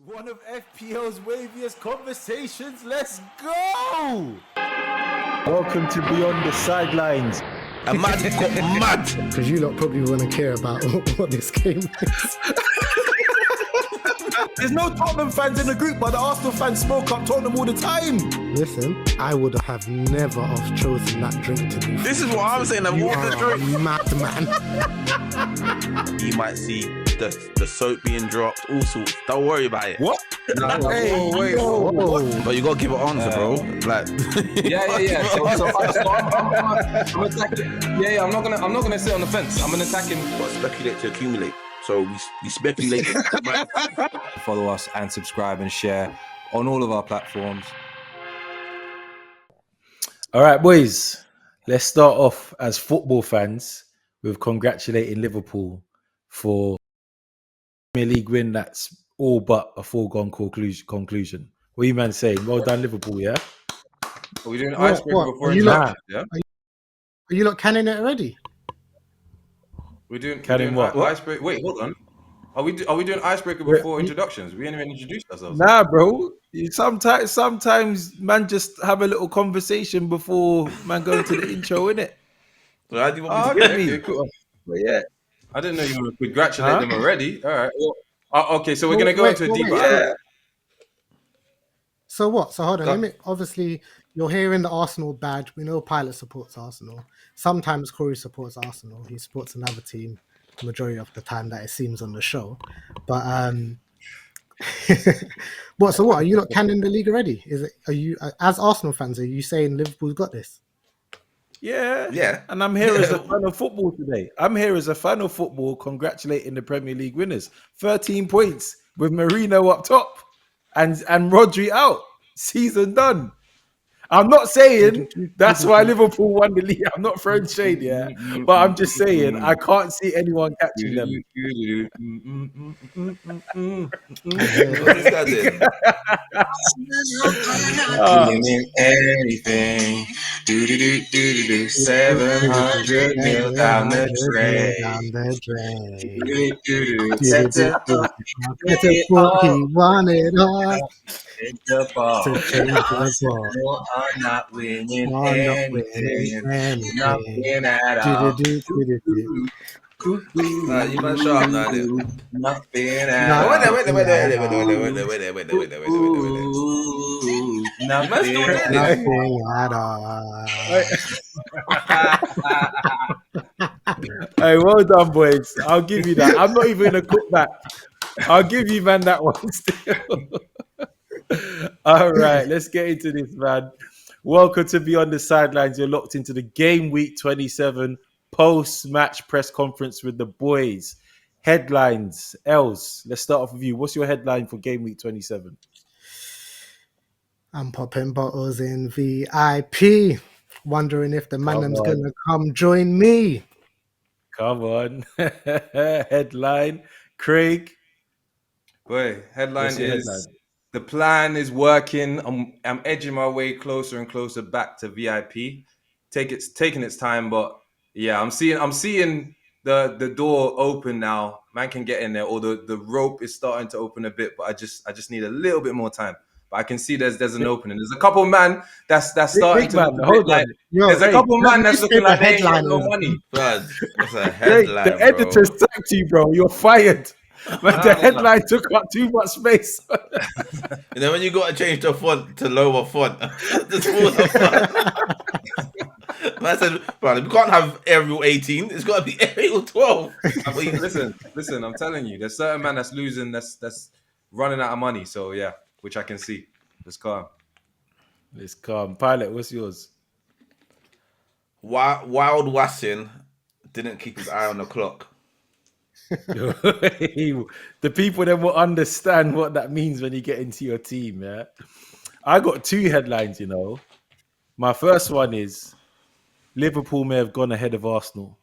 One of FPL's waviest conversations. Let's go! Welcome to Beyond The Sidelines. And mad got mad. Because you lot probably want to care about what this game is. There's no Tottenham fans in the group, but the Arsenal fans smoke up Tottenham all the time. Listen, I would have never have chosen that drink to be. This is what I'm saying. You are a madman. You might see the soap being dropped, all sorts. Don't worry about it. What? Hey, wait. But you gotta give an answer, bro. Like, yeah. So I'm attacking. Yeah. I'm not gonna sit on the fence. I'm gonna attack him. But speculate to accumulate. So we speculate. Follow us and subscribe and share on all of our platforms. All right, boys. Let's start off as football fans with congratulating Liverpool for Premier League win. That's all but a foregone conclusion. What are you man saying? Well done, Liverpool. Yeah. Are we doing icebreaker before introduction? Yeah. Are you lot canning it already? We're doing what? Icebreaker. Wait, hold on. Are we doing icebreaker before introductions? We ain't even introduced ourselves. Nah, bro. Sometimes man just have a little conversation before man going to the intro, innit? So how do you want me to get me? Okay, cool. But yeah. I didn't know you were congratulating them already. All right. Well, okay, so we're gonna go into a deeper. Yeah. So what? So hold on. Obviously, you're hearing the Arsenal badge. We know Pilot supports Arsenal. Sometimes Corey supports Arsenal. He supports another team majority of the time that it seems on the show. But what are you not canning the league already? Are you as Arsenal fans, are you saying Liverpool's got this? Yeah. And I'm here as a fan of football today. I'm here as a fan of football congratulating the Premier League winners. 13 points with Marino up top and Rodri out. Season done. I'm not saying that's why Liverpool won the league. I'm not throwing shade, yeah. But I'm just saying I can't see anyone catching them. What is that then? Anything. 700 mil down the He wanted all the ball. to change the ball. I'm not winning anything. Nothing at all. You might shut up now, then. Nothing at all. Wait. Nothing at all. Hey, well done, boys. I'll give you that. I'm not even gonna cook back. I'll give you, man, that one still. All right, let's get into this, man. Welcome to Beyond The Sidelines. You're locked into the Gameweek 27 post-match press conference with the boys. Headlines. Els, let's start off with you. What's your headline for Gameweek 27? I'm popping bottles in VIP, wondering if the man's gonna come join me. Come on. Headline. Craig. Boy, headline What's your is headline? the plan is working. I'm edging my way closer and closer back to VIP. Taking its time, but yeah, I'm seeing the door open now. Man can get in there, or the rope is starting to open a bit, but I just need a little bit more time. But I can see there's an opening. There's a couple man that's starting to look a bit like. There's a couple man that's looking like they ain't got no money. That's a headline, The editor sacked you, bro. You're fired. But the headline took up too much space. And then when you got to change the font to lower font, the smaller font. Man said, "Bro, we can't have Arial 18. It's got to be Arial 12." Listen. I'm telling you, there's certain man that's losing, that's running out of money. So yeah, which I can see. Let's calm. Let's calm. Pilot, what's yours? Wild Wassin didn't keep his eye on the clock. The people then will understand what that means when you get into your team. Yeah, I got two headlines. My first one is Liverpool may have gone ahead of Arsenal,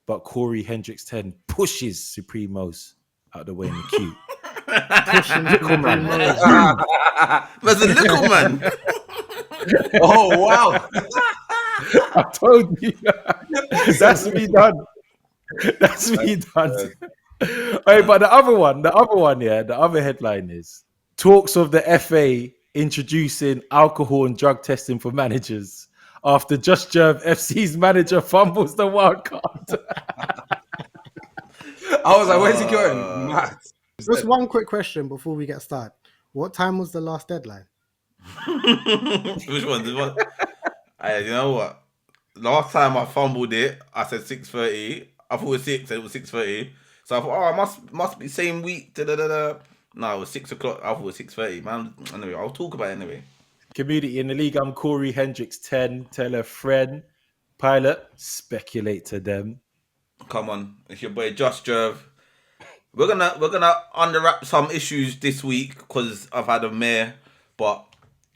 but Corey Hendricks 10 pushes Supremos out the way in the queue. Pushing little man. There's a little man. Oh wow! I told you, that's me done. That's me done. Hey, but the other one, the other headline is Talks of the FA introducing alcohol and drug testing for managers after Just Jerv FC's manager fumbles the wild card. I was like, where's he going? Mad. Just one quick question before we get started. What time was the last deadline? Which one? This one? You know what? Last time I fumbled it, I said 6:30. I thought it was 6, and it was 6:30. So I thought, must be same week. Da-da-da-da. No, it was 6 o'clock. I thought it was 6:30. Man, anyway, I'll talk about it anyway. Community in the league, I'm Corey Hendricks 10. Tell a friend. Pilot, speculate to them. Come on, it's your boy Just Jerv. We're gonna unwrap some issues this week because I've had a mare, but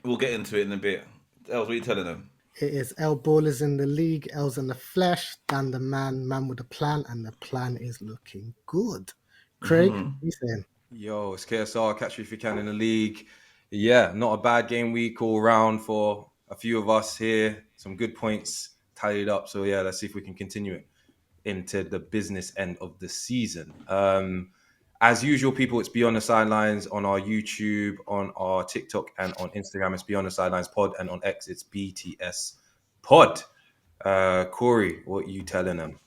we'll get into it in a bit. Else, what are you telling them? It is L Ballers in the league, L's in the flesh, Dan the man with a plan, and the plan is looking good. Craig, what are you saying? Yo, it's KSR. Catch you if you can in the league. Yeah, not a bad game week all round for a few of us here. Some good points tallied up. So yeah, let's see if we can continue it into the business end of the season. As usual, people, it's Beyond the Sidelines on our YouTube, on our TikTok, and on Instagram. It's Beyond the Sidelines Pod, and on X, it's BTS Pod. Corey, what are you telling them?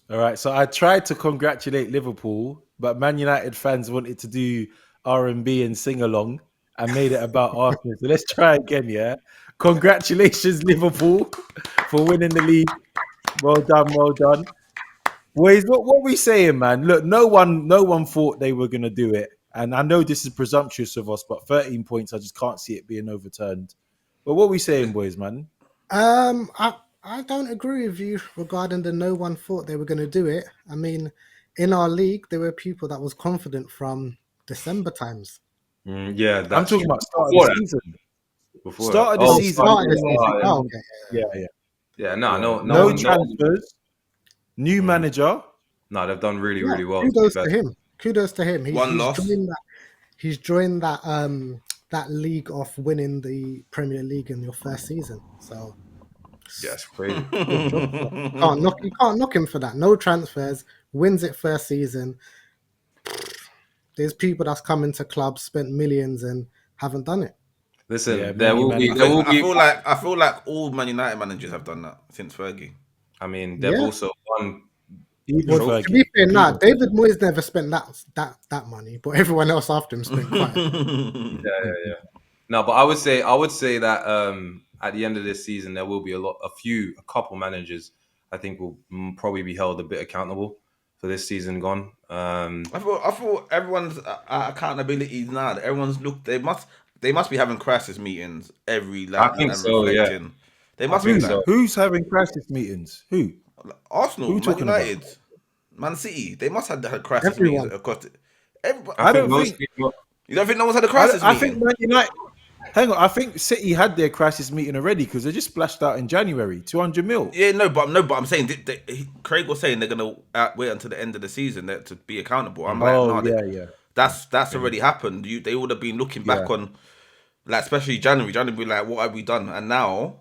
All right, so I tried to congratulate Liverpool, but Man United fans wanted to do R&B and sing along and made it about Arsenal. So let's try again, yeah? Congratulations, Liverpool, for winning the league. Well done, well done. Boys, what are we saying, man? Look, no one thought they were going to do it. And I know this is presumptuous of us, but 13 points, I just can't see it being overturned. But what are we saying, boys, man? I don't agree with you regarding the no one thought they were going to do it. I mean, in our league, there were people that was confident from December times. Yeah, I'm talking about start of the season. Start of the season. Oh, okay. Yeah. No transfers. New manager. No, they've done really well. Kudos to him. One loss. He's joined that league of winning the Premier League in your first season. So yeah, it's crazy. You can't knock him for that. No transfers, wins it first season. There's people that's come into clubs, spent millions, and haven't done it. Listen, there will be. I feel like all Man United managers have done that since Fergie. I mean, they've also won. To be fair, David Moyes never spent that money, but everyone else after him spent quite. Yeah. No, but I would say that at the end of this season, there will be a couple managers I think will probably be held a bit accountable for this season gone. I thought everyone's accountability now. Everyone's they must be having crisis meetings every. I think so. Reflecting. Yeah. They must be. So. Who's having crisis meetings? Who? Arsenal, Man United, about? Man City. They must have had crisis meetings across it. I don't think. You don't think no one's had a crisis meeting? I think Man United. Hang on, I think City had their crisis meeting already because they just splashed out in January, 200 mil. Yeah, but I'm saying Craig was saying they're gonna wait until the end of the season to be accountable. I'm that's already happened. They would have been looking back on, like especially January. January, be like, what have we done? And now,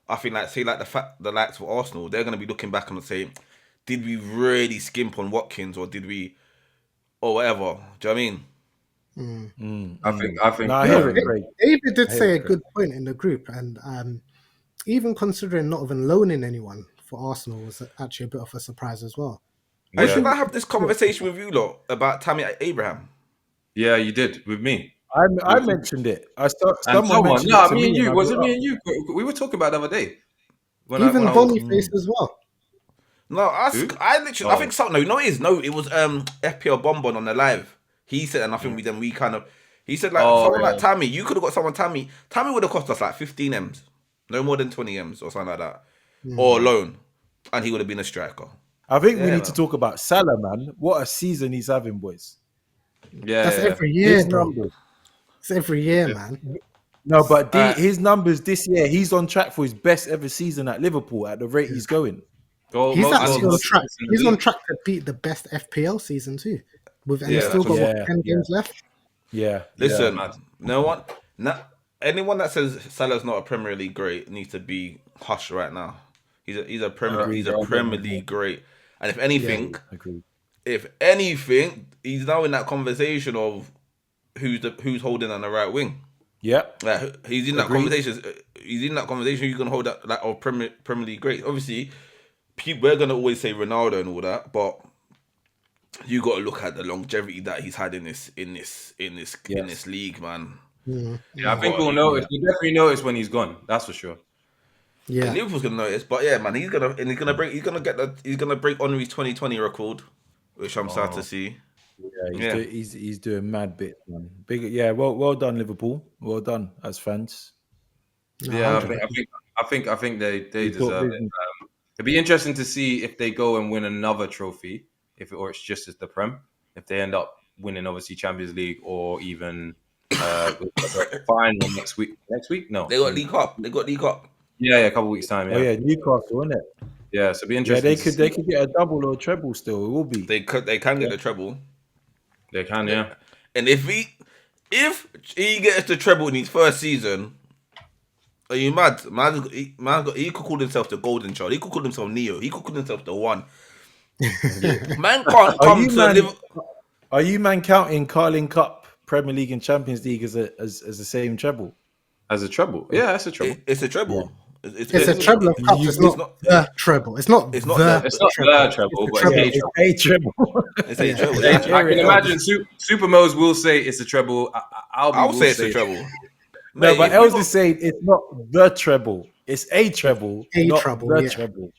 I think the likes of Arsenal, they're gonna be looking back and saying, did we really skimp on Watkins or did we, or whatever? Do you know what I mean? I think. David did say a good point in the group, and even considering not even loaning anyone for Arsenal was actually a bit of a surprise as well. Should I have this conversation with you lot about Tammy Abraham? Yeah, you did with me. I mentioned it. Someone mentioned it to me and you. Was it me and you? We were talking about the other day. Even Boniface as well. No, I think something. It was FPL Bonbon on the live. He said, and I think he said like Tammy, you could have got someone Tammy would have cost us like 15 M's, no more than 20 M's or something like that, or loan, and he would have been a striker. I think we need to talk about Salah, man. What a season he's having, boys. Yeah, that's every year, bro. It's every year, man. No, but his numbers this year, he's on track for his best ever season at Liverpool at the rate he's going. He's actually on track. He's on track to beat the best FPL season too. He's still got 10 games left. Yeah. Listen, anyone that says Salah's not a Premier League great needs to be hushed right now. He's a Premier League great. And if anything, he's now in that conversation of who's holding on the right wing. Yep. Like, he's in that conversation. He's in that conversation. Who's gonna hold that like of Premier League great? Obviously, we're gonna always say Ronaldo and all that, but you got to look at the longevity that he's had in this league, man. Yeah, I think we'll notice. We'll definitely notice when he's gone. That's for sure. Yeah, And Liverpool's gonna notice, but yeah, man, he's gonna break Henry's 2020 record, which I'm sad to see. Yeah, he's doing mad bits, man. Well done, Liverpool. Well done as fans. Yeah, I think they deserve it. It'd be interesting to see if they go and win another trophy, or it's just as the Prem. If they end up winning, obviously Champions League or even final next week. Next week? No, they got League Cup. Yeah, a couple weeks time. Yeah. Oh yeah, Newcastle, isn't it? Yeah, so it'd be interesting. Yeah, they could get a double or a treble still. It will be. They can get the treble. They can, yeah. And if he gets the treble in his first season, are you mad? He could call himself the Golden Child. He could call himself Neo. He could call himself the One. Man can't come to Liverpool. Are you counting Carling Cup, Premier League, and Champions League as the same treble? As a treble? Yeah, that's a treble. It's a treble. Yeah. It's a treble of cups. It's not the treble. It's not the treble, but it's a treble. It's a treble. I can imagine Super Mose will say it's a treble. I'll say it's a treble. No, but Els is saying it's not the treble. It's a treble, not the treble.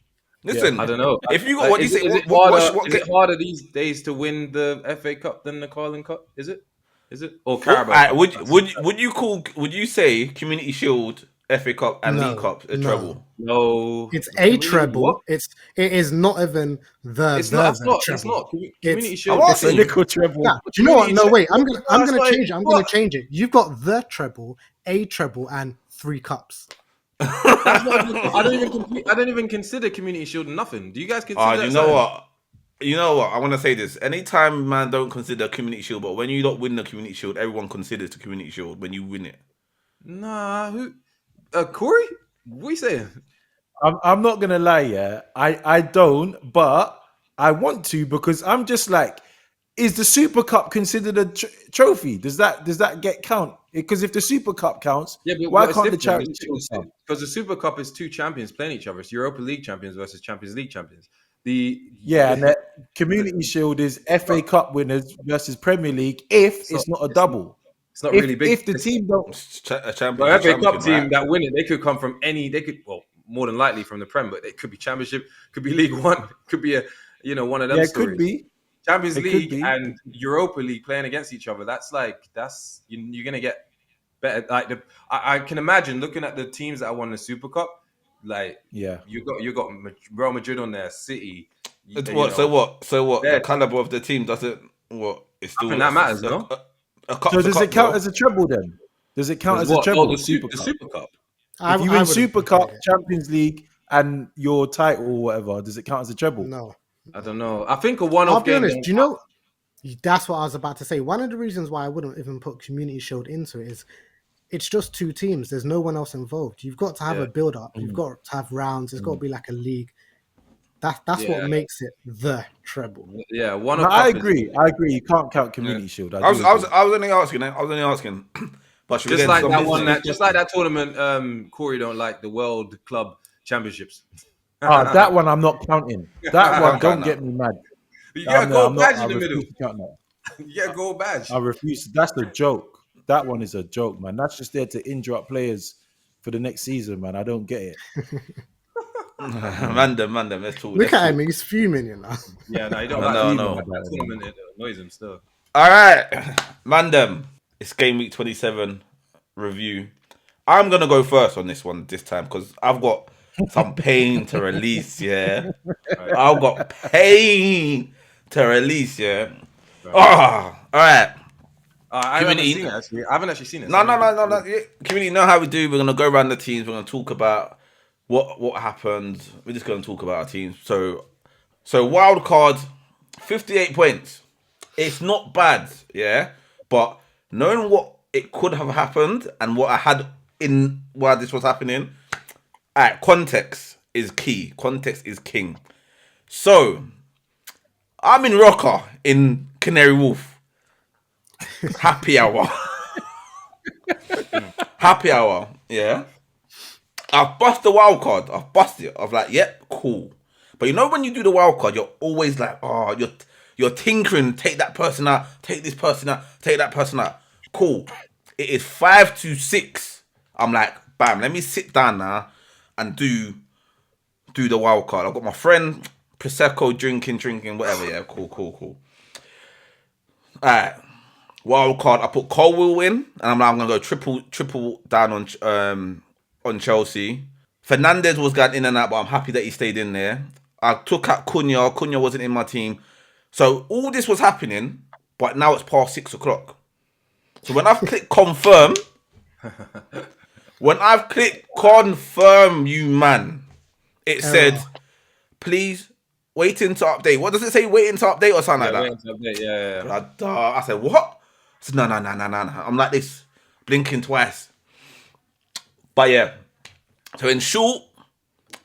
Listen, I don't know. If you got is it harder these days to win the FA Cup than the Carling Cup? Is it? Or Carabao? Would you say Community Shield, FA Cup, and League Cup a treble? No, it's a treble. It is not even the. It's not. Community Shield. It's a little treble. Yeah, do you know what? No, wait. I'm gonna change it. I'm gonna change it. You've got the treble, a treble, and 3 cups. I don't even consider Community Shield nothing. Do you guys consider that? You know what? I want to say this. Anytime man don't consider Community Shield, but when you don't win the Community Shield, everyone considers the Community Shield when you win it. Nah, who? Corey? What are you saying? I'm not gonna lie, yeah. I don't, but I want to because I'm just like, is the Super Cup considered a trophy? Does that get count? Because if the Super Cup counts, why can't the Charity Shield count? Because the Super Cup is 2 champions playing each other. It's Europa League champions versus Champions League champions. And the Community Shield is FA Cup winners versus Premier League if it's not a double. It's not really big. If the team don't a champion, but FA Cup team that win it, they could come from any. They could more than likely from the Prem, but it could be Championship, could be League One, could be one of them. Yeah, it stories. could be Champions League and Europa League playing against each other. That's you're gonna get better. Like I can imagine looking at the teams that won the Super Cup. Like you got Real Madrid on there, City. So what? The caliber of the team doesn't. What? It's still that matters, no? So does it count as a treble then? Does it count as a treble? The Super Cup. If you win Super Cup, Champions League, and your title or whatever, does it count as a treble? No, I don't know. I think a one-off game. I'll be honest. Do you know? That's what I was about to say. One of the reasons why I wouldn't even put Community Shield into it is it's just 2 teams. There's no one else involved. You've got to have a build-up. You've got to have rounds. It's got to be like a league. That's what makes it the treble. Yeah, I agree. You can't count Community Shield. I was only asking. But just like that tournament, Corey don't like the World Club Championships. That one I'm not counting. That one don't get me mad. You got a gold badge in the middle. You got a gold badge. I refuse. That's a joke. That one is a joke, man. That's just there to injure up players for the next season, man. I don't get it. Mandem, let's talk. Look at him, he's fuming, you know. Yeah, no, you don't like that tournament. It annoys him still. All right, Mandem. It's game week 27 review. I'm gonna go first on this one this time because I've got some pain to release. Yeah, I've got pain to release. Yeah. All right. I haven't actually seen it. No. Community, know how we do. We're gonna go around the teams. We're gonna talk about what happened. We're just gonna talk about our teams. So wild card, 58 points. It's not bad, yeah. But knowing what it could have happened and what I had in while this was happening, context is key. Context is king. So I'm in Rocker in Canary Wharf. Happy hour. Happy hour. Yeah. I've bust the wild card. I've busted it. I've like, yep, cool. But you know when you do the wild card, you're always like, oh, you're tinkering. Take that person out. Take this person out. Take that person out. Cool. It is 5-6. I'm like, bam. Let me sit down now and do the wild card. I've got my friend Prosecco drinking, whatever. Yeah, cool. Alright. Wild card. I put Colwill in, and I'm like, I'm gonna go triple down on Chelsea. Fernandez was going in and out, but I'm happy that he stayed in there. I took out Cunha. Cunha wasn't in my team. So all this was happening, but now it's past 6 o'clock. So when I've clicked confirm, you man, it said, please waiting to update. What does it say? Waiting to update or something like that? Waiting to update, yeah. I said, what? I said, no. I'm like this, blinking twice. But yeah. So in short,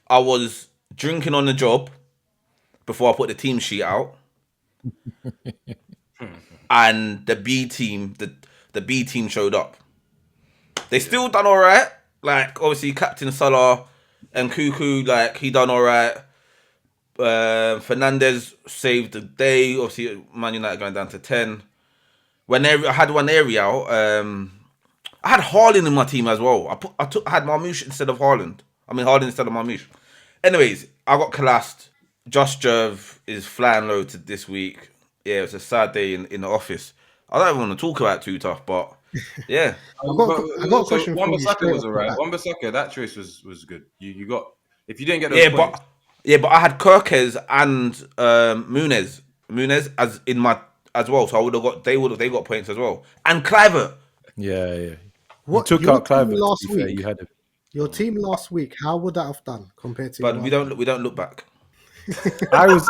I was drinking on the job before I put the team sheet out. And the B team, the B team showed up. They still done all right. Like, obviously, Captain Salah and Cuckoo, like, he done all right. Fernandez saved the day. Obviously, Man United going down to 10. I had one area. I had Haaland in my team as well. I had Marmoush instead of Haaland. I mean, Haaland instead of Marmoush. Anyways, I got collapsed. Josh Jerv is flying low to this week. Yeah, it was a sad day in the office. I don't even want to talk about it too tough, but yeah. I got a question for you. Wan-Bissaka was alright. Wan-Bissaka, that choice was good. You got, if you didn't get those points. But I had Kirkes and Muniz as well, so I would have got they got points as well, and Clivert. Yeah. What you took out Clivert last week? Fair, you had it. Your team last week, how would that have done compared to? But we don't look back. I was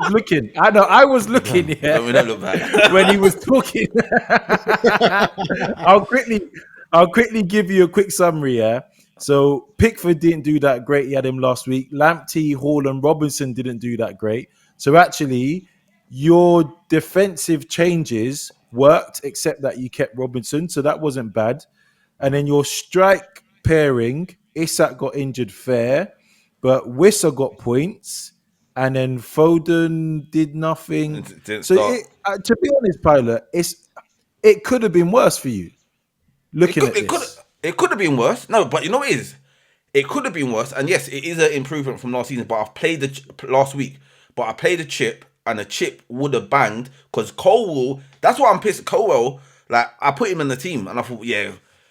looking. I know. I was looking. Yeah. We don't look back when he was talking. I'll quickly give you a quick summary. Yeah. So Pickford didn't do that great. He had him last week. Lamptey, Hall, and Robinson didn't do that great. So actually, your defensive changes worked, except that you kept Robinson. So that wasn't bad. And then your strike pairing, Isak got injured fair, but Wissa got points. And then Foden did nothing. To be honest, Pilot, it could have been worse for you. It could have been worse. No, but you know what it is? It could have been worse. And yes, it is an improvement from last season. But I've played last week. But I played the chip, and the chip would have banged because Colwell. That's why I'm pissed. Colwell, like I put him in the team, and I thought,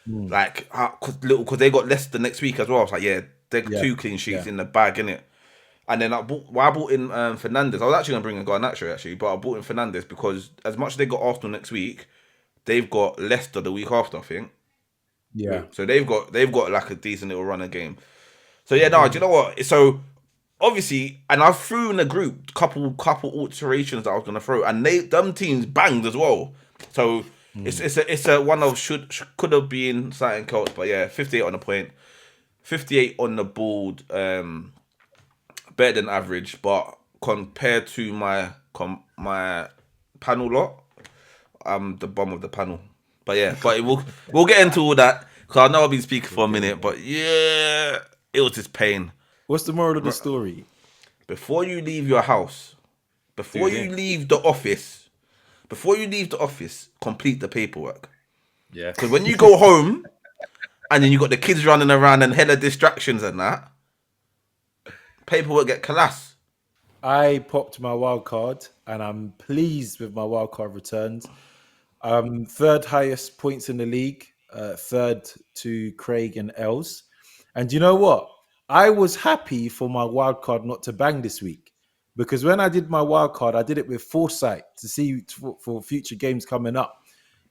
like because they got Leicester next week as well. I was like, they got 2 clean sheets in the bag, innit? And then I bought in Fernandez. I was actually going to bring in Garnacho, actually, but I bought in Fernandez because as much as they got Arsenal next week, they've got Leicester the week after, I think. Yeah. So they've got like a decent little run of game. So do you know what? So obviously, and I threw in a group couple alterations that I was going to throw, and them teams banged as well. So it's a one of could have been something else, but 58 on the point, 58 on the board. Better than average, but compared to my panel lot, I'm the bum of the panel. But we'll get into all that because I know I've been speaking for a minute. But it was just pain. What's the moral of the story? Before you leave your house, before you leave the office, complete the paperwork. Yeah. Because when you go home, and then you got the kids running around and hella distractions and that. Paperwork get collapsed. I popped my wild card and I'm pleased with my wild card returns. Third highest points in the league, third to Craig and Els. And you know what? I was happy for my wild card not to bang this week because when I did my wild card, I did it with foresight to see for future games coming up.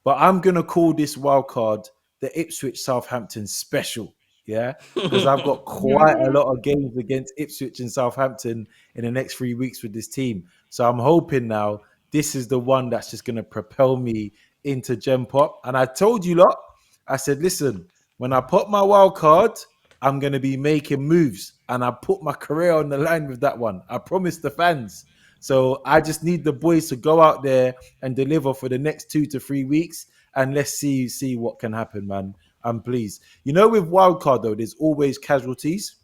But I'm going to call this wild card the Ipswich Southampton special. Yeah, because I've got quite a lot of games against Ipswich and Southampton in the next 3 weeks with this team. So I'm hoping now this is the one that's just going to propel me into Gem Pop. And I told you lot, I said, listen, when I pop my wild card, I'm going to be making moves. And I put my career on the line with that one. I promised the fans. So I just need the boys to go out there and deliver for the next 2 to 3 weeks, and let's see what can happen, man. I'm pleased. You know, with wildcard though, there's always casualties.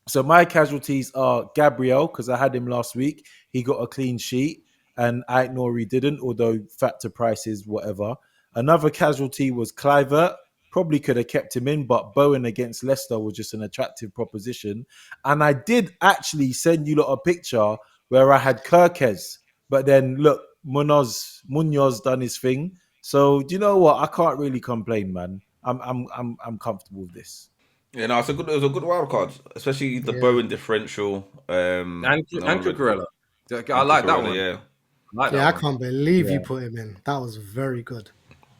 So my casualties are Gabriel, because I had him last week. He got a clean sheet, and Aït-Nouri didn't, although factor prices, whatever. Another casualty was Clivert. Probably could have kept him in, but Bowen against Leicester was just an attractive proposition. And I did actually send you lot a picture where I had Kirkes, but then look, Munoz done his thing. So do you know what? I can't really complain, man. I'm comfortable with this. Yeah, no, it was a good wild card, especially the Bowen differential. And Cucurella. I like that one. Yeah, I can't believe you put him in. That was very good.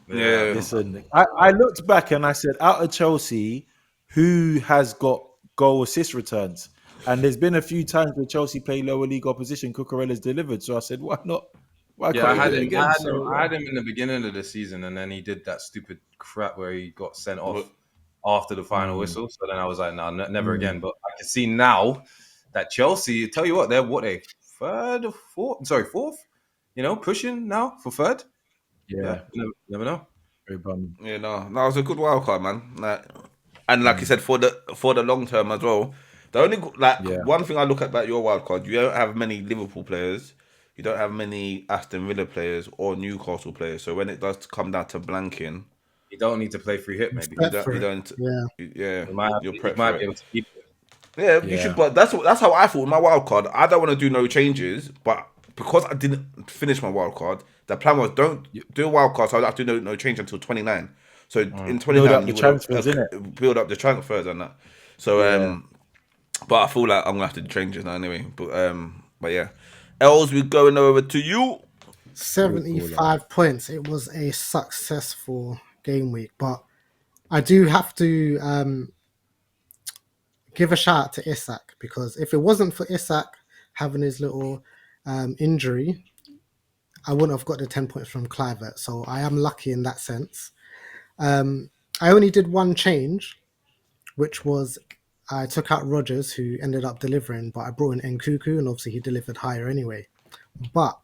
Yeah. Listen, I looked back and I said, out of Chelsea, who has got goal assist returns? And there's been a few times where Chelsea play lower league opposition, Cucurella's delivered. So I said, why not? Why can't I had he do it him. again? I had him in the beginning of the season, and then he did that stupid crap where he got sent off after the final whistle. So then I was like, no, never again. But I can see now that Chelsea, tell you what, they're third or fourth? Sorry, fourth. You know, pushing now for third. Yeah, never know. Yeah, no, it was a good wild card, man. Like you said, for the long term as well. The only one thing I look at about your wild card, you don't have many Liverpool players, you don't have many Aston Villa players or Newcastle players. So when it does come down to blanking, you don't need to play free hit. Maybe you don't. You might be able to keep it. Yeah, you should. But that's how I thought with my wild card. I don't want to do no changes, but because I didn't finish my wild card, the plan was don't do a wild card, so I don't have to do no change until 29. So in 29, build up the transfers, build up the transfers and that. So but I feel like I'm gonna have to do changes now anyway. But yeah, Els, we're going over to you. 75 points. It was a successful game week, but I do have to give a shout out to Isak, because if it wasn't for Isak having his little injury, I wouldn't have got the 10 points from Clivert. So I am lucky in that sense. I only did one change, which was I took out Rodgers, who ended up delivering, but I brought in Nkuku, and obviously he delivered higher anyway. But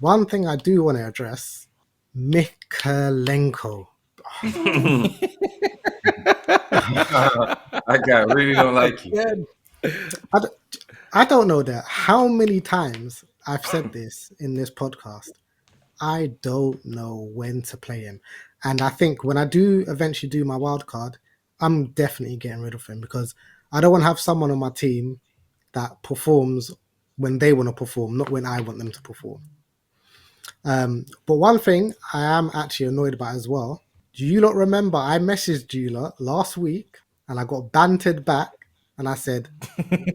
one thing I do want to address, Mykolenko. That guy really don't like you. I don't know that how many times I've said this in this podcast. I don't know when to play him. And I think when I do eventually do my wild card, I'm definitely getting rid of him, because I don't want to have someone on my team that performs when they want to perform, not when I want them to perform. But one thing I am actually annoyed about as well. Do you lot remember I messaged you lot last week and I got bantered back and I said,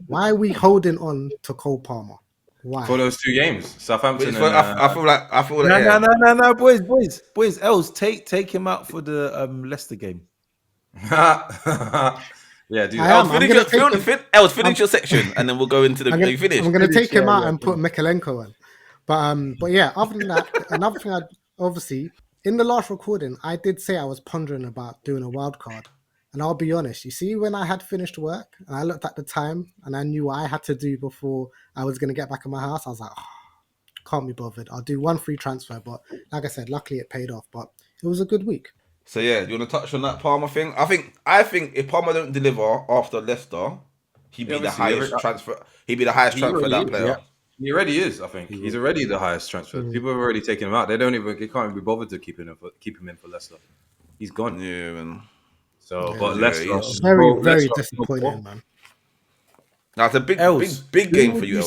why are we holding on to Cole Palmer? Why? For those 2 games, Southampton. I feel like no, boys. Els, take him out for the Leicester game. Yeah, dude. Els, finish your section and then we'll go into the. I'm going to take him out and put Mykolenko in. But yeah, other than that, another thing, obviously, in the last recording, I did say I was pondering about doing a wild card. And I'll be honest, you see, when I had finished work and I looked at the time and I knew what I had to do before I was going to get back in my house, I was like, can't be bothered. I'll do one free transfer. But like I said, luckily it paid off. But it was a good week. So yeah, you want to touch on that Palmer thing? I think if Palmer don't deliver after Leicester, he'd be the highest transfer. He'd be the highest transfer of that player. Yeah. He already is. I think he's already the highest transfer. People have already taken him out. They can't even be bothered to keep him in for Leicester. He's gone. Yeah, man. So, but Leicester, very, very disappointing, man. Now it's a big game for you.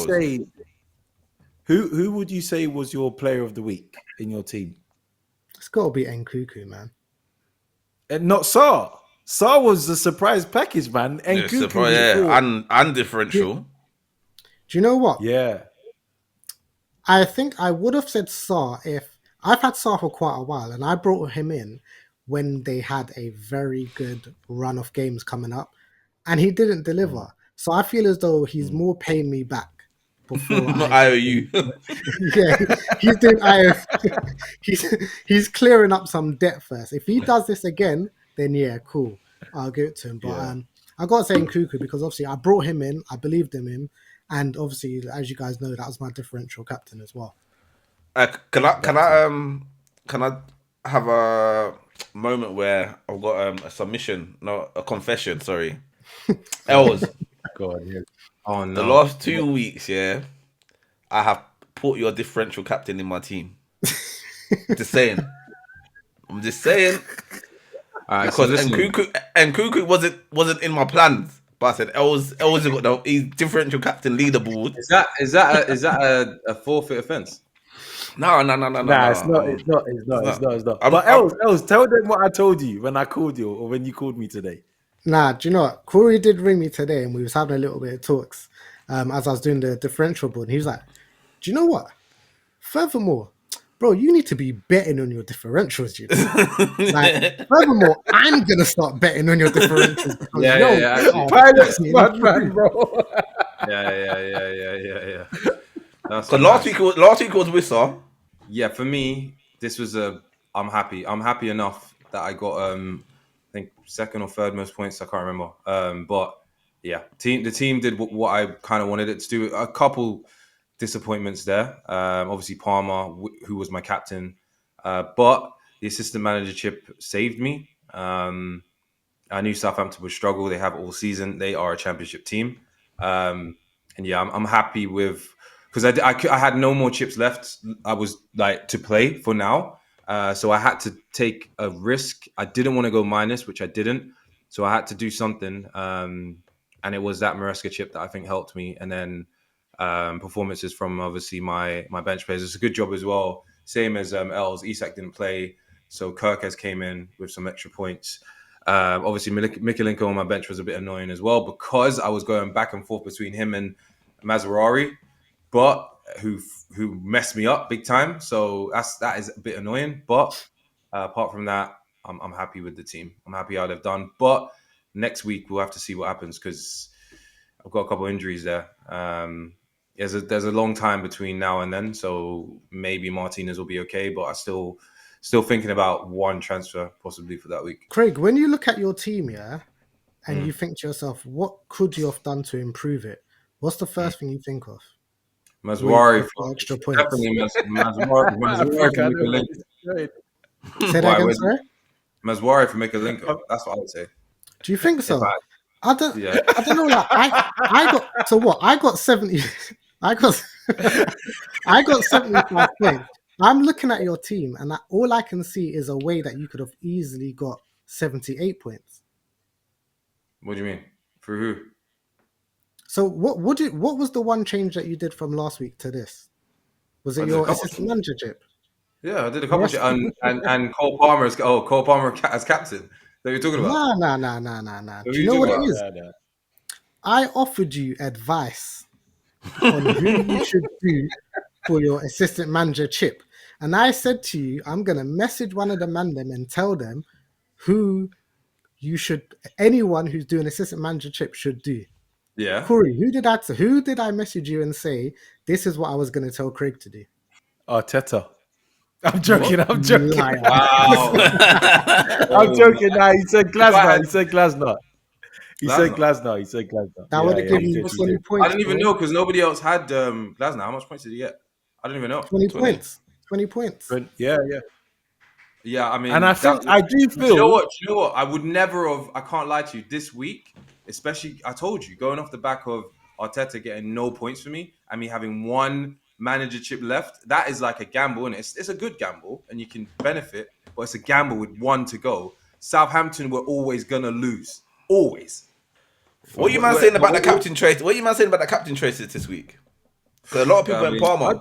Who would you say was your player of the week in your team? It's got to be Nkuku, man. And not Sarr. Sarr was the surprise package, man. Nkuku, and differential. Do you know what? Yeah. I think I would have said Sarr if I've had Sarr for quite a while, and I brought him in when they had a very good run of games coming up, and he didn't deliver. So I feel as though he's more paying me back before IOU. Yeah, he's doing he's clearing up some debt first. If he does this again, then yeah, cool, I'll give it to him. But I got to say Nkuku, because obviously I brought him in, I believed in him, And obviously, as you guys know, that was my differential captain as well. Can I have a moment where I've got a submission, no, a confession? Sorry, Els. Go on, yeah. Oh no! The last 2 weeks, yeah, I have put your differential captain in my team. Just saying. I'm just saying. All right, Because so listen. Nkunku wasn't in my plans. But I said Els has got he's differential captain leaderboard. Is that a forfeit offense? No. Nah, it's not. But Els, tell them what I told you when I called you or when you called me today. Nah, do you know what? Corey did ring me today and we was having a little bit of talks as I was doing the differential board. And he was like, do you know what? Furthermore, bro, you need to be betting on your differentials, you know? Like, furthermore, I'm going to start betting on your differentials. Because, Yeah. Pilot's man, bro. Yeah. Because last week was Wissa. Yeah, for me, this was I'm happy. I'm happy enough that I got I think second or third most points. I can't remember. But yeah, the team did what I kind of wanted it to do. A couple disappointments there. Obviously Palmer, who was my captain, but the assistant manager chip saved me. I knew Southampton would struggle. They have all season. They are a championship team, and yeah, I'm happy with because I had no more chips left. I was like to play for now, so I had to take a risk. I didn't want to go minus, which I didn't, so I had to do something. And it was that Maresca chip that I think helped me, and then performances from obviously my bench players. It's a good job as well. Same as Els, Isak didn't play, so Kirkes came in with some extra points. Obviously, Mikalenko on my bench was a bit annoying as well because I was going back and forth between him and Mazraoui, but who messed me up big time. So that is a bit annoying. But apart from that, I'm happy with the team. I'm happy how they've done. But next week we'll have to see what happens because I've got a couple of injuries there. There's a long time between now and then, so maybe Martinez will be okay. But I still thinking about one transfer possibly for that week. Craig, when you look at your team, and you think to yourself, what could you have done to improve it? What's the first thing you think of? Mazraoui for extra points. Definitely Mazraoui for Mikalenko. Say that again, sorry? Mazraoui for Mikalenko. That's what I would say. Do you think so? I don't know. Like, I got so what? I got 70. I got 75 points. I'm looking at your team, and all I can see is a way that you could have easily got 78 points. What do you mean? For who? So what was the one change that you did from last week to this? Was it your assistant manager chip? Yeah, I did a couple of and Cole Palmer as captain. That you're talking about? Nah. Do you know what it is? I offered you advice on who you should do for your assistant manager chip. And I said to you, I'm going to message one of the man them and tell them who anyone who's doing assistant manager chip should do. Yeah. Corey, who did I message you and say, this is what I was going to tell Craig to do? Arteta. I'm joking. Wow. I'm joking. Nah, he said Glasner. He said Glasner. That would have given you 20 points. I didn't even know because nobody else had Glasner. How much points did he get? I didn't even know. 20 points. 20 points. Yeah. Yeah, I mean, and I think I do feel. You know what? I would never have. I can't lie to you. This week, especially, I told you, going off the back of Arteta getting no points for me and me having one manager chip left, that is like a gamble, and it's a good gamble, and you can benefit, but it's a gamble with one to go. Southampton were always gonna lose, always. What are you man saying about the captain trace? What are you man saying about the captain traces this week? Because a lot of people in Palmer.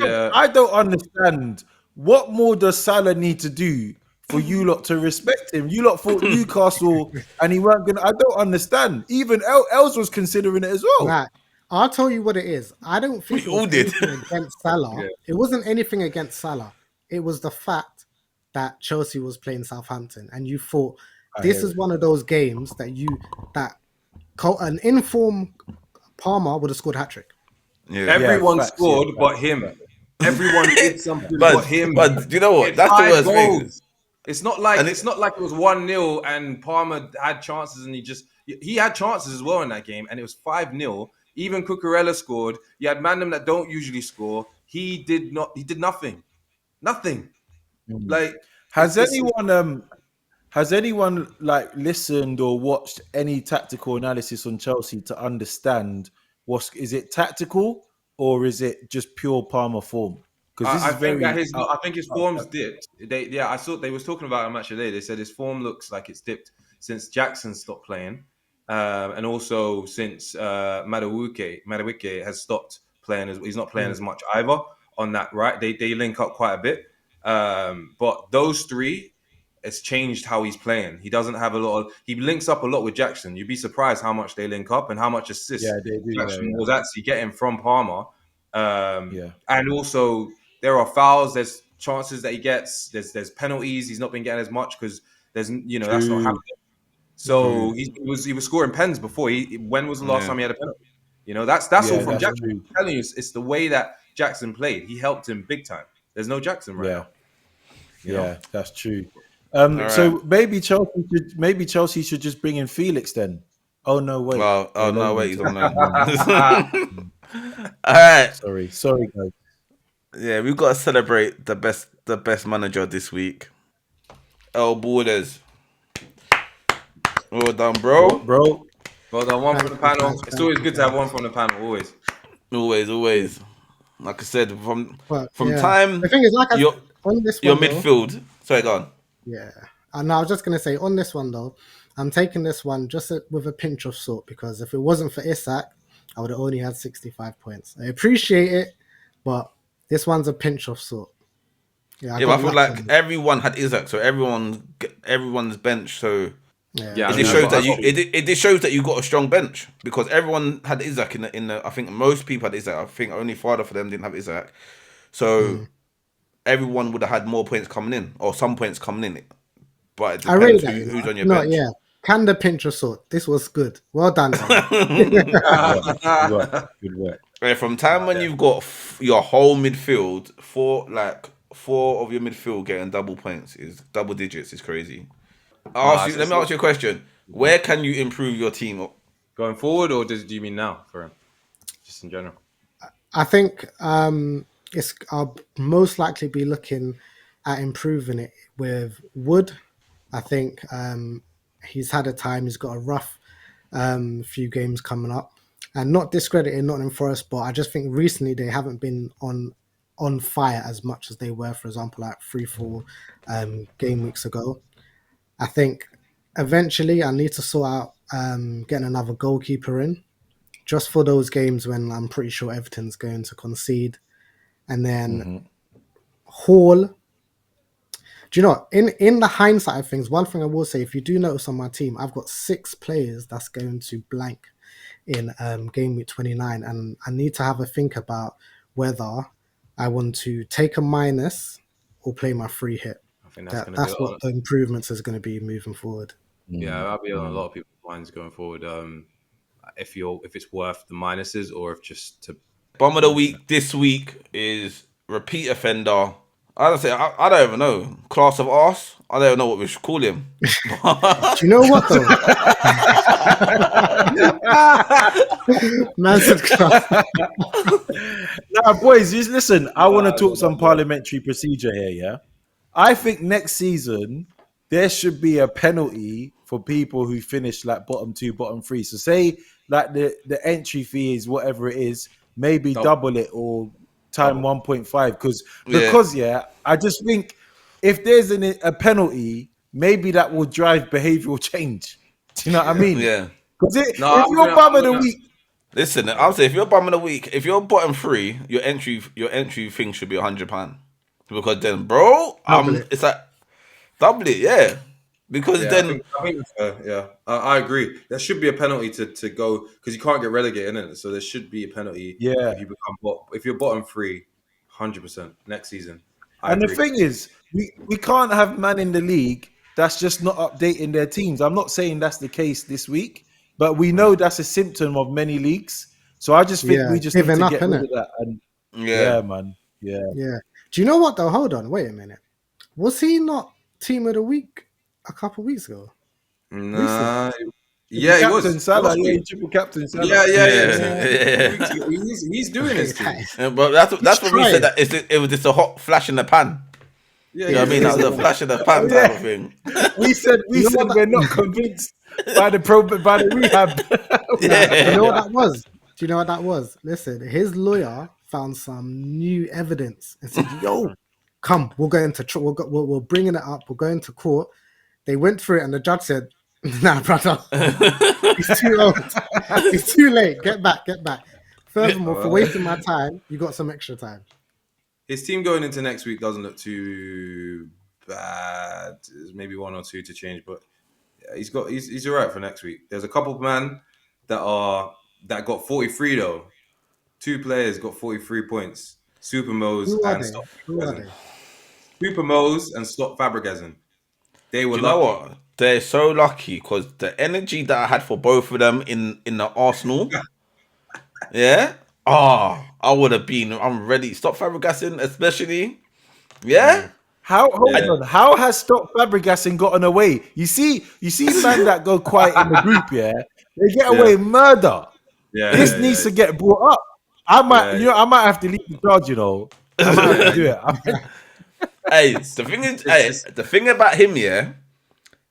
I don't understand. What more does Salah need to do for you lot to respect him? You lot fought Newcastle and he weren't gonna. I don't understand. Even Els was considering it as well. Right. I'll tell you what it is. I don't think we all did against Salah. Yeah. It wasn't anything against Salah. It was the fact that Chelsea was playing Southampton, and you thought this is one of those games that an informed Palmer would have scored a hat-trick. Yeah. Everyone scored but him. Everyone did something but him. But do you know what? That's the worst thing. It's not like it was 1-0 and Palmer had chances and he had chances as well in that game, and it was 5-0. Even Cucurella scored. You had Mandem that don't usually score. He did nothing. Nothing. Like Has it's anyone like listened or watched any tactical analysis on Chelsea to understand is it tactical or is it just pure Palmer form? Because this I is think that very I think his form's dipped. I saw they was talking about him actually today. They said his form looks like it's dipped since Jackson stopped playing, and also since Madueke has stopped playing. He's not playing as much either on that right. They link up quite a bit, but those three. It's changed how he's playing. He doesn't have a lot of. He links up a lot with Jackson. You'd be surprised how much they link up and how much assists they do. Jackson was actually getting from Palmer. Yeah. And also there are fouls. There's chances that he gets. There's penalties. He's not been getting as much because that's not happening. So he was scoring pens before. When was the last time he had a penalty? That's all from Jackson. I'm telling you, it's the way that Jackson played. He helped him big time. There's no Jackson right now. Yeah, that's true. Right. So maybe Chelsea should just bring in Felix then. Oh no, wait. No, wait, he's on loan. All right. Sorry, guys. Yeah, we've got to celebrate the best manager this week. El Borders. Well done, bro. Well done, one from the panel. It's always good to have one from the panel. Always. Like I said, from yeah. time. The thing is, like on this one, your midfield. Sorry, go on. Yeah, and I was just gonna say on this one though, I'm taking this one just with a pinch of salt because if it wasn't for Isak, I would have only had 65 points. I appreciate it, but this one's a pinch of salt. I feel like everyone had Isak, so everyone's bench. So it shows that you got a strong bench because everyone had Isak in the. I think most people had Isak. I think only Father for them didn't have Isak. So everyone would have had more points coming in or some points coming in. But it depends who's on your bench. Yeah. Can the pinch of salt? This was good. Well done. Good work. From time when you've got your whole midfield, four of your midfield getting double digits is crazy. Let me ask you a question. Where can you improve your team? Going forward, or do you mean now for him? Just in general. I think I'll most likely be looking at improving it with Wood. I think he's had a time. He's got a rough few games coming up, and not discrediting Nottingham Forest, but I just think recently they haven't been on fire as much as they were, for example, like 3-4 game weeks ago. I think eventually I need to sort out getting another goalkeeper in, just for those games when I'm pretty sure Everton's going to concede, and then Hall. Do you know, in the hindsight of things, one thing I will say, if you do notice on my team, I've got 6 players that's going to blank in game week 29, and I need to have a think about whether I want to take a minus or play my free hit. I think that's what the improvements is going to be moving forward. Yeah, that'll be on a lot of people's minds going forward. If it's worth the minuses or if just to. Bomb of the week this week is repeat offender. I don't even know. Class of arse. I don't know what we should call him. Do you know what though? Man said class. Now, boys, listen. I want to talk some parliamentary procedure here. Yeah, I think next season there should be a penalty for people who finish like bottom 2, bottom 3. So say like the entry fee is whatever it is, maybe double it or time 1.5 because I just think if there's a penalty, maybe that will drive behavioral change. Do you know what I mean? Yeah. Because if you're bum of the week, listen, I'll say if you're bum of the week, if you're bottom 3, your entry thing should be £100 because then, bro, it's like double it, yeah. Because then I think I agree. There should be a penalty to go because you can't get relegated, innit? So there should be a penalty. Yeah. If you're bottom 3, 100% next season. And the thing is, we can't have man in the league that's just not updating their teams. I'm not saying that's the case this week, but we know that's a symptom of many leagues. So I just think we just need to get rid of that. And man. Yeah. Do you know what though? Hold on, wait a minute. Was he not team of the week a couple of weeks ago? Nah, Yeah, he Captain was Salah, last yeah, week. he triple captain Salah. Yeah. Yeah. He's doing his thing. But that's when we said that it was just a hot flash in the pan. Yeah, You know what I mean? That was a flash in the pan type of thing. We said You know what we're not convinced by the rehab. You know what Yeah. that was? Do you know what that was? Listen, his lawyer found some new evidence and said, "Yo, come, we'll go into we're bringing it up. We're going to court." They went through it, and the judge said, "Nah, brother, he's too old. It's too late. Get back, get back." Furthermore, for wasting my time, you got some extra time. His team going into next week doesn't look too bad. There's maybe one or two to change, but yeah, he's all right for next week. There's a couple of man that got 43 though. 2 players got 43 points. Supermos Who are and they? Stop Who are Fabregas. they? Supermos and Stop Fabregas. They were Do you know lucky. what? They're so lucky because the energy that I had for both of them in the Arsenal, yeah. I would have been. I'm ready. Stop Fabregas, especially. Yeah. Hold on. How has Stock Fabregas gotten away? You see, man that go quiet in the group, yeah, they get away murder. This needs to get brought up. I might have to leave the charge. I might have to do it. Hey, the thing is, the thing about him, yeah,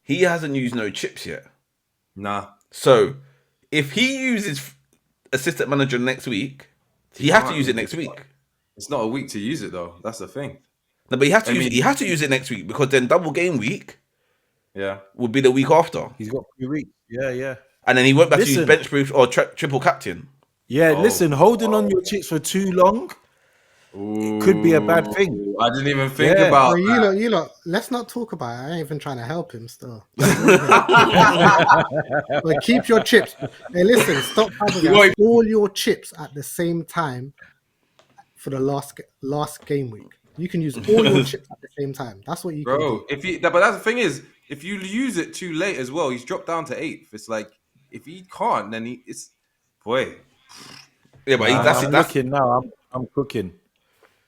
he hasn't used no chips yet. Nah. So if he uses assistant manager next week, he has to use it next week. It's not a week to use it though. That's the thing. No, but he has to use it. He has to use it next week because then double game week, will be the week after. He's got 3 weeks. Yeah. And then he went back to use bench boost or triple captain. Yeah, listen, holding on your chips for too long, it could be a bad thing. I didn't even think about that. You lot, let's not talk about it. I ain't even trying to help him still. But keep your chips. Hey, listen, stop having all your chips at the same time for the last game week. You can use all your chips at the same time. That's what you can do. But that's the thing is, if you use it too late as well, he's dropped down to 8th. It's like if he can't, then it's boy. Yeah, but I'm looking now. I'm cooking.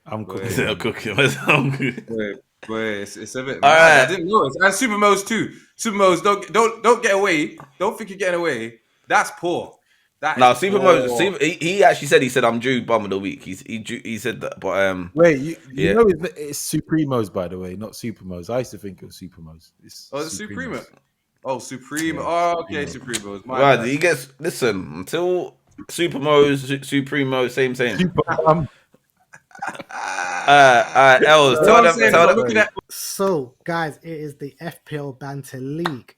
I'm cooking. I'm cooking. Boy, it's a bit. Right. I didn't know it. And Supermos too. Supermos, don't get away. Don't think you're getting away. That's poor. Supermos. He actually said I'm due bum of the week. He said that, but wait, you know it's Supremos, by the way, not Supermos. I used to think it was Supermos. It's Supremo. Oh, Supremo. Oh, okay, Supremos. Right, he gets until Supermos, Supremo, same. Els, tell them. So, guys, it is the FPL Banter League.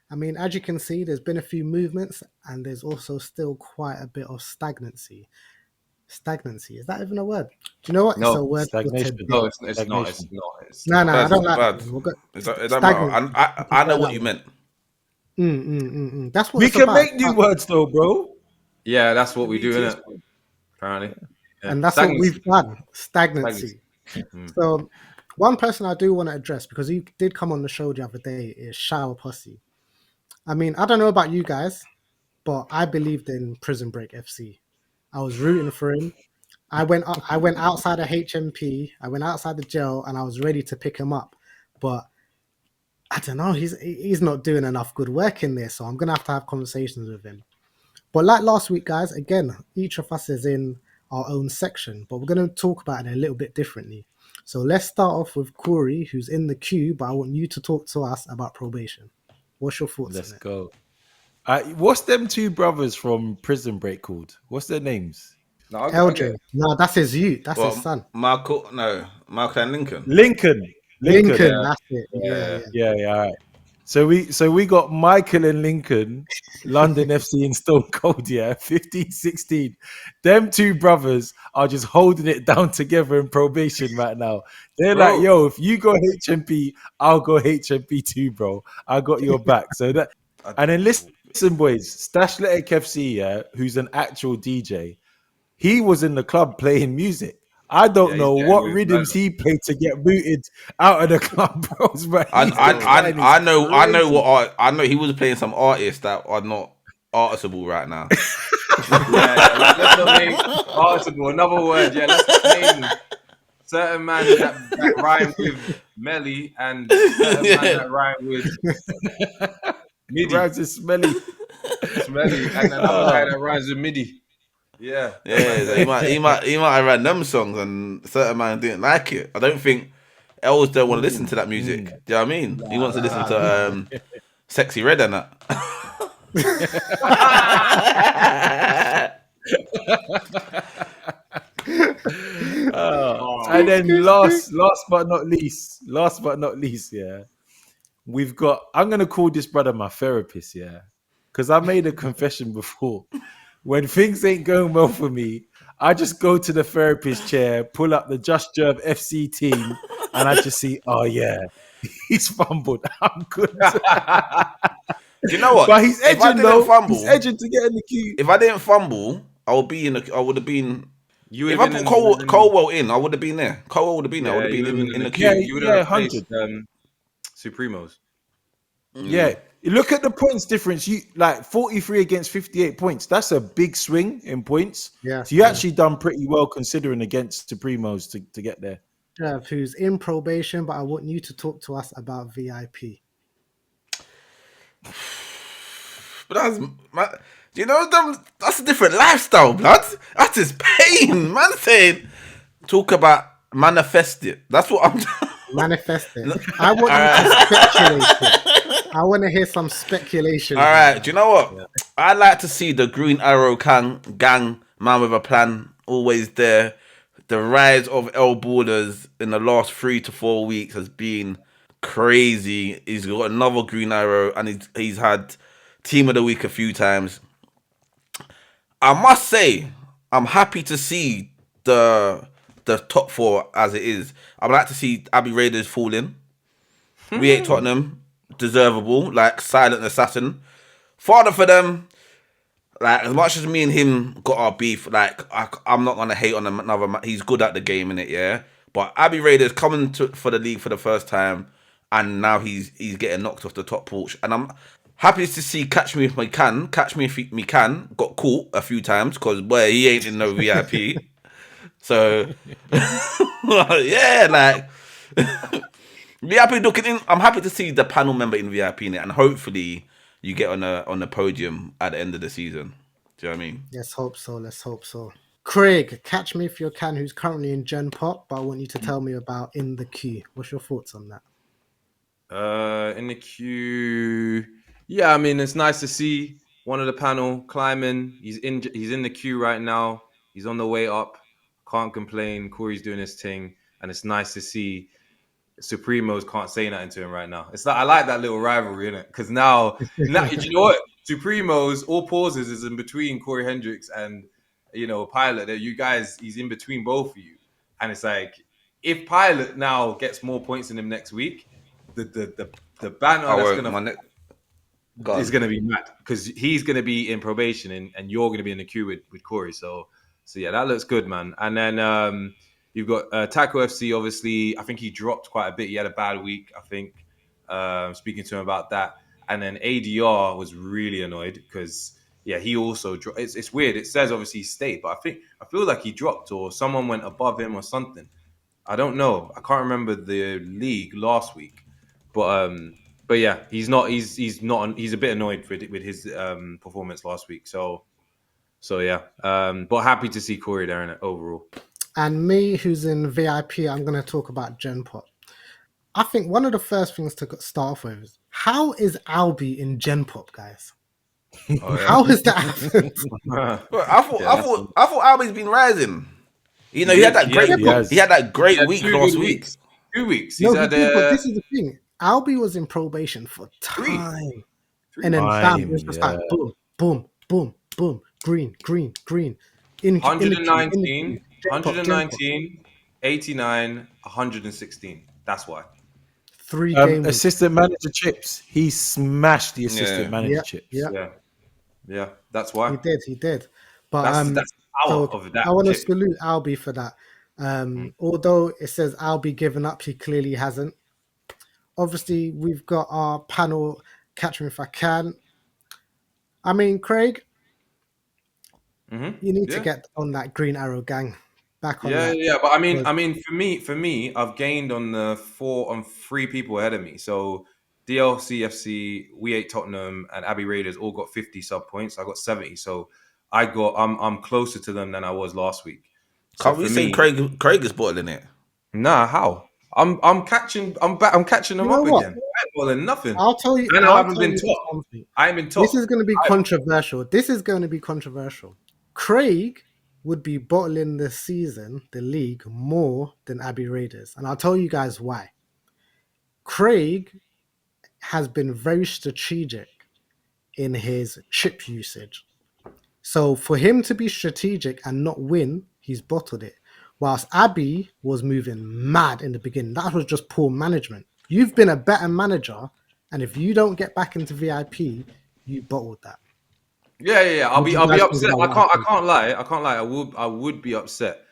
I mean, as you can see, there's been a few movements, and there's also still quite a bit of stagnancy. Stagnancy, is that even a word? Do you know what? No, it's a word. Stagnation. No, it's not. No, I don't like bad. that. I know what you meant. That's what we it's can about. make new words, though, bro. Yeah, that's what we do, isn't it? Apparently. Yeah. And that's what we've done. Stagnancy. So, one person I do want to address, because he did come on the show the other day, is Shower Pussy. I mean, I don't know about you guys, but I believed in Prison Break FC. I was rooting for him. I went outside of HMP. I went outside the jail, and I was ready to pick him up. But I don't know. He's not doing enough good work in there, so I'm gonna have conversations with him. But like last week, guys, again, each of us is in our own section, but we're going to talk about it a little bit differently. So let's start off with Corey, who's in the queue, but I want you to talk to us about probation. What's your thoughts on it? Let's go. What's them 2 brothers from Prison Break called? What's their names? LJ. No, that's his youth. That's his son. Malcolm and Lincoln. Lincoln. That's it. Yeah. All right. So we got Michael and Lincoln, London FC and Stone Cold, 15, 16. Them 2 brothers are just holding it down together in probation right now. They're like, yo, if you go HMP, I'll go HMP too, bro. I got your back. So that, and then listen, boys, Stashletic FC, who's an actual DJ, he was in the club playing music. I don't know what rhythms he played to get booted out of the club, bros. But I know he was playing some artists that are not artistable right now. Let's not make artistable. Another word. Yeah, let's name certain man that rhyme with Melly and certain man that rhyme with Midi. Rhymes with Smelly. Smelly, and another guy that rhymes with MIDI. Yeah, So he might have ran them songs, and certain man didn't like it. I don't think Els don't want to listen to that music. Do you know what I mean? He wants to listen to Sexy Red and that. And then last but not least, yeah, we've got. I'm gonna call this brother my therapist, yeah, because I made a confession before. When things ain't going well for me, I just go to the therapist chair, pull up the Just Jerv FC team, and I just see, oh yeah, he's fumbled. I'm good. Do you know what? But he's edging though. He's edging to get in the queue. If I didn't fumble, I would have been. If I put Colwell in, I would have been there. Colwell would have been there. I would have been in the queue. You would have replaced Supremos. Yeah. Look at the points difference. You like 43 against 58 points. That's a big swing in points. Yeah. So you actually done pretty well considering against Supremos to get there. Jeff, who's in probation, but I want you to talk to us about VIP. But that's a different lifestyle, blood. That's his pain, man. Saying, talk about manifest it. That's what I'm. Manifest it. I want you to speculate it. I want to hear some speculation. All right. Do you know what? Yeah. I like to see the Green Arrow gang man with a plan always there. The rise of El Borders in the last 3 to 4 weeks has been crazy. He's got another Green Arrow, and he's had Team of the Week a few times. I must say, I'm happy to see the top 4 as it is. I'd like to see Abbey Raiders fall in. We hate Tottenham. Deservable. Like, silent assassin. Father for them. Like, as much as me and him got our beef, like, I'm not going to hate on him another. He's good at the game, innit, yeah? But Abbey Raiders coming for the league for the first time, and now he's getting knocked off the top porch. And I'm happy to see Catch Me If Me Can. Catch Me If Me Can got caught a few times, because, boy, he ain't in no VIP. So, yeah, like, VIP looking in. I'm happy to see the panel member in VIP in it, and hopefully you get on the podium at the end of the season. Do you know what I mean? Let's hope so. Craig, Catch Me If You Can, who's currently in Gen Pop, but I want you to tell me about In the Queue. What's your thoughts on that? In the queue, yeah, I mean, it's nice to see one of the panel climbing. He's in the queue right now. He's on the way up. Can't complain. Corey's doing his thing, and it's nice to see Supremos can't say nothing to him right now. It's like, I like that little rivalry, innit? Because now you know what? Supremos, all pauses is in between Corey Hendricks and Pilot. That you guys, he's in between both of you, and it's like, if Pilot now gets more points than him next week, the banter is gonna be mad, because he's gonna be in probation and you're gonna be in the queue with Corey. So yeah, that looks good, man. And then you've got Taco FC. Obviously, I think he dropped quite a bit. He had a bad week, I think. Speaking to him about that, and then ADR was really annoyed because he also dropped. It's weird. It says obviously he stayed, but I feel like he dropped, or someone went above him or something. I don't know. I can't remember the league last week, but yeah, he's not. He's not. He's a bit annoyed with his performance last week. So yeah, but happy to see Corey there in it overall. And me, who's in VIP, I'm going to talk about Gen Pop. I think one of the first things to start off with is, how is Albi in Gen Pop, guys? Oh, yeah. How has that happened? I thought Albi's been rising. He had that great week. He had that great week last week. 2 weeks. But this is the thing. Albi was in probation for time. And then bam, it was just like boom, boom, boom, boom, green. 119, 89, 116. That's why. 3 games. Assistant manager chips. He smashed the assistant manager chips. Yeah. That's why. He did. But that's power of that. I want to salute Albi for that. Although it says Albi given up, he clearly hasn't. Obviously, we've got our panel, Catch Me If I Can. I mean, Craig, you need to get on that Green Arrow gang. Back on that. Yeah. But I mean, for me, I've gained on 3 people ahead of me. So DLCFC, We Ate Tottenham, and Abbey Raiders all got 50 sub points. I got 70, so I'm closer to them than I was last week. So Can't we for say me, Craig is bottling it? nah, how? I'm catching You them know up what? again. I ain't balling nothing. I'll tell you. And I I'll haven't tell been you this top. one thing. I ain't been top. This is going to be controversial. This is going to be controversial. Craig would be bottling the season, the league, more than Abbey Raiders, and I'll tell you guys why. Craig has been very strategic in his chip usage. So for him to be strategic and not win, he's bottled it. Whilst Abby was moving mad in the beginning, that was just poor management. You've been a better manager, and if you don't get back into VIP, you bottled that. Yeah. I'll What do be you guys think upset. about I what I can't lie. I can't lie. I would be upset.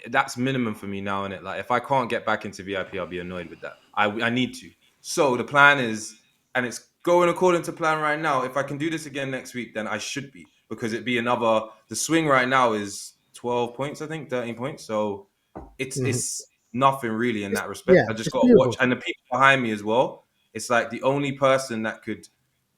That's minimum for me now, innit? Like if I can't get back into VIP, I'll be annoyed with that. I need to. So the plan is, and it's going according to plan right now. If I can do this again next week, then I should be, because it'd be another. The swing right now is 12 points, I think, 13 points. So Mhm. it's nothing really in that respect. Yeah, I just it's got to watch, doable. and the people behind me as well. It's like the only person that could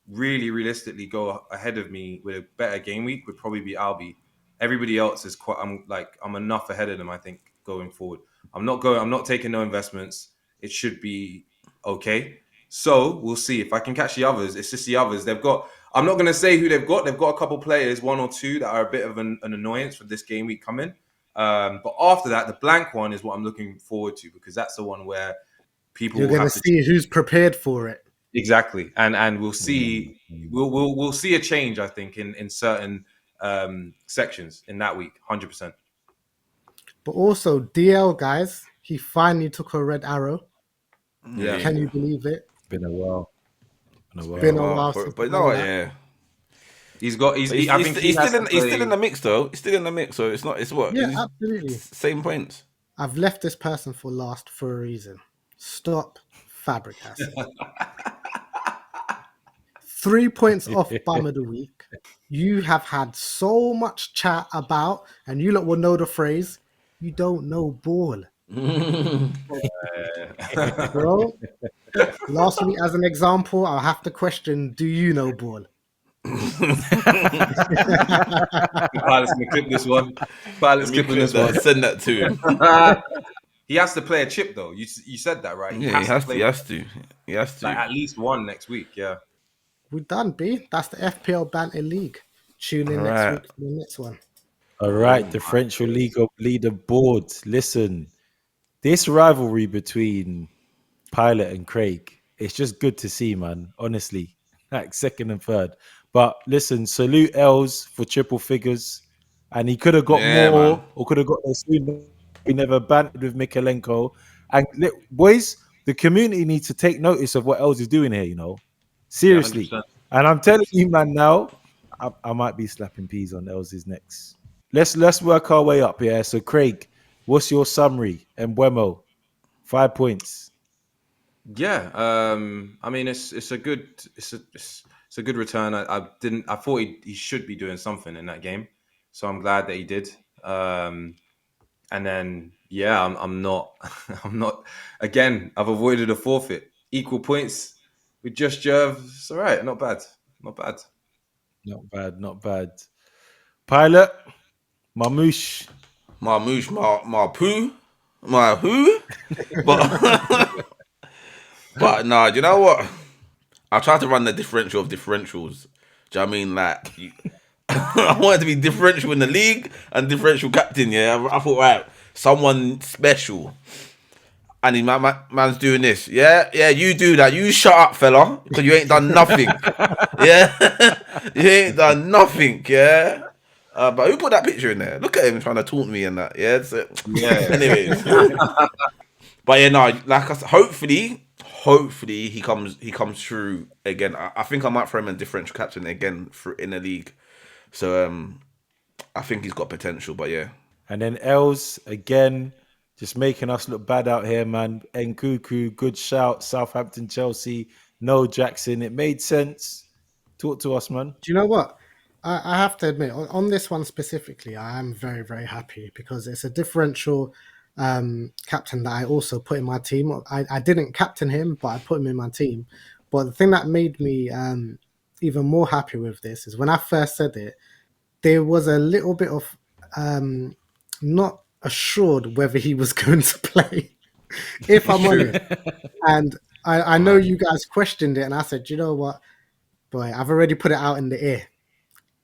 really realistically go ahead of me with a better game week would probably be Albi. Everybody else is quite. I'm enough ahead of them. I think going forward. I'm not taking no investments. It should be okay. So we'll see if I can catch the others. It's just the others. They've got. I'm not going to say who they've got. They've got a couple players, one or two, that are a bit of an annoyance for this game week coming. But after that, the blank one is what I'm looking forward to, because that's the one where people You're will going to have to. see who's prepared for it. Exactly, and we'll see we'll see a change, I think, in certain sections in that week, 100%. But also, DL, guys, he finally took a red arrow. Yeah, Can you believe it? Been a while. Been a It's Been a been while. a while while for it, since but we've you know done what? that. Yeah, he's got. but I think he has to he's still in play. the mix though. He's still in the mix, so it's not. It's what? Yeah, He's absolutely. same points. I've left this person for last for a reason. Stop Fabregas. 3 points off bum of the week. You have had so much chat about, and you lot will know the phrase, you don't know ball. Bro, last week, as an example, I'll have to question, do you know ball? Pilot's gonna clip this one. Pilot's Let me clipping clip this that. one. Send that to him. He has to play a chip though. You said that right. Yeah, he has to. play He has to. He has like to. at least one next week. Yeah. We're done, B. That's the FPL Banter League. Tune in All next right. week for the next one. All right, Differential leaderboard. Listen, this rivalry between Pilot and Craig, it's just good to see, man. Honestly, like second and third. But listen, salute Els for triple figures, and he could have got Yeah, man. more or could have got there sooner. We never bantered with Mikalenko. And boys, the community needs to take notice of what Els is doing here. You know, Yeah. seriously. 100%. And I'm telling you, man, now I might be slapping peas on Els's next. Let's work our way up here. So, Craig, what's your summary? And Mbwemo, 5 points. Yeah, I mean it's a good it's a good return. I thought he should be doing something in that game, so I'm glad that he did. And then yeah, I'm not I'm not again. I've avoided a forfeit. Equal points with Just Jerv. It's all right. Not bad. Not bad. Not bad, not bad. Pilot, Mamouche. Marmouche, my poo, my who? But but nah, do you know what? I tried to run the differential of differentials. Do you know what I mean? Like, I wanted to be differential in the league and differential captain. Yeah, I thought, right, someone special. And man's doing this. Yeah, you do that. You shut up, fella, because you ain't done nothing. Yeah, you ain't done nothing. Yeah. But who put that picture in there? Look at him trying to taunt me and that. Yeah. So, Yeah. anyways. But yeah, no, like I said, hopefully he comes through again. I think I might throw him in differential captain again in the league. So I think he's got potential. But yeah, And then Els, again, just making us look bad out here, man. Nkuku, good shout. Southampton, Chelsea, no Jackson. It made sense. Talk to us, man. Do you know what? I have to admit, on this one specifically, I am very, very happy because it's a differential captain that I also put in my team. I didn't captain him, but I put him in my team. But the thing that made me even more happy with this is when I first said it, there was a little bit of not assured whether he was going to play, if I'm honest. And I know you guys questioned it, and I said, you know what, boy, I've already put it out in the air.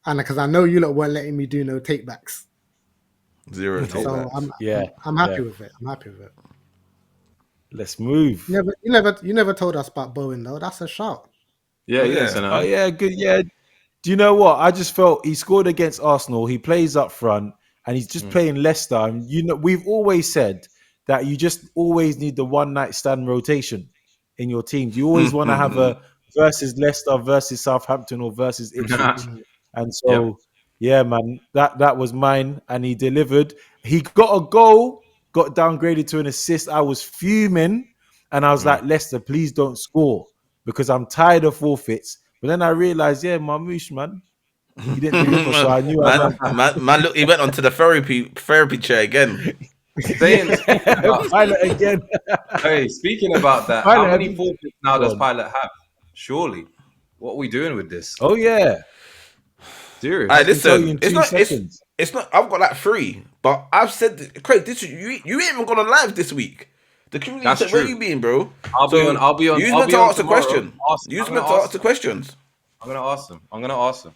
And because I know you lot weren't letting me do no takebacks. Zero So takebacks. I'm happy with it. I'm happy with it. Let's move. You never told us about Bowen though. That's a shout. Yeah, yes, Oh yeah, good. Yeah. Do you know what? I just felt he scored against Arsenal. He plays up front, and he's just playing Leicester. And we've always said that you just always need the one night stand rotation in your teams. You always want to have a versus Leicester versus Southampton or versus Ipswich. And so, yeah, man, that was mine, and he delivered. He got a goal, got downgraded to an assist. I was fuming, and I was like, Leicester, please don't score because I'm tired of forfeits. But then I realized, yeah, Mamouche, man, he didn't deliver, so I knew man, look, he went onto the therapy chair again. Pilot again. Hey, speaking about that, how many forfeits now does Pilot have? Surely, what are we doing with this? Oh yeah, serious. Hey, listen, it's not. I've got like 3, but I've said, Craig, this you ain't even gone on live this week. The community said, where you been, bro? I'll be on. You're meant to ask the question. You're meant to ask the questions. I'm gonna ask them.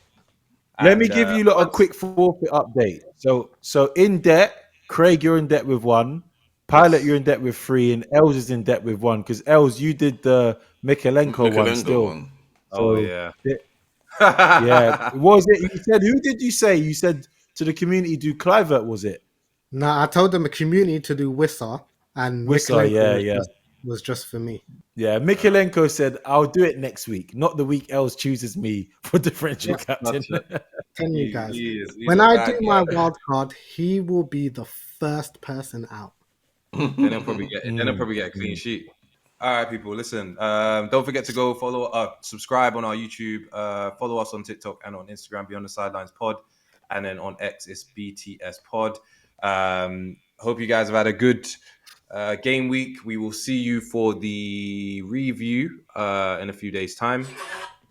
Let me give you a quick forfeit update. So in debt, Craig, you're in debt with 1. Pilot, you're in debt with 3, and Els is in debt with 1 because Els, you did the Mikalenko one still. Oh yeah. Yeah. What was it? You said, who did you say? You said to the community, do Clivert, was it? No, I told them the community to do Wissa, and Wissa, was just for me. Yeah, Mikalenko said, I'll do it next week, not the week Els chooses me for differential captain. Tell you guys, when I do my wild card, he will be the first person out. Then he'll probably get a clean sheet. All right, people, listen. Don't forget to go subscribe on our YouTube, follow us on TikTok and on Instagram, Beyond the Sidelines Pod, and then on X, it's BTS Pod. Hope you guys have had a good game week. We will see you for the review in a few days' time.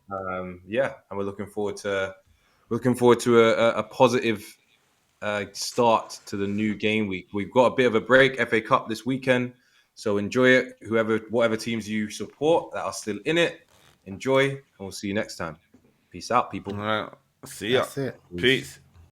And we're looking forward to a positive start to the new game week. We've got a bit of a break, FA Cup this weekend. So enjoy it. Whatever teams you support that are still in it, enjoy, and we'll see you next time. Peace out, people. All right. See ya. That's it. Peace.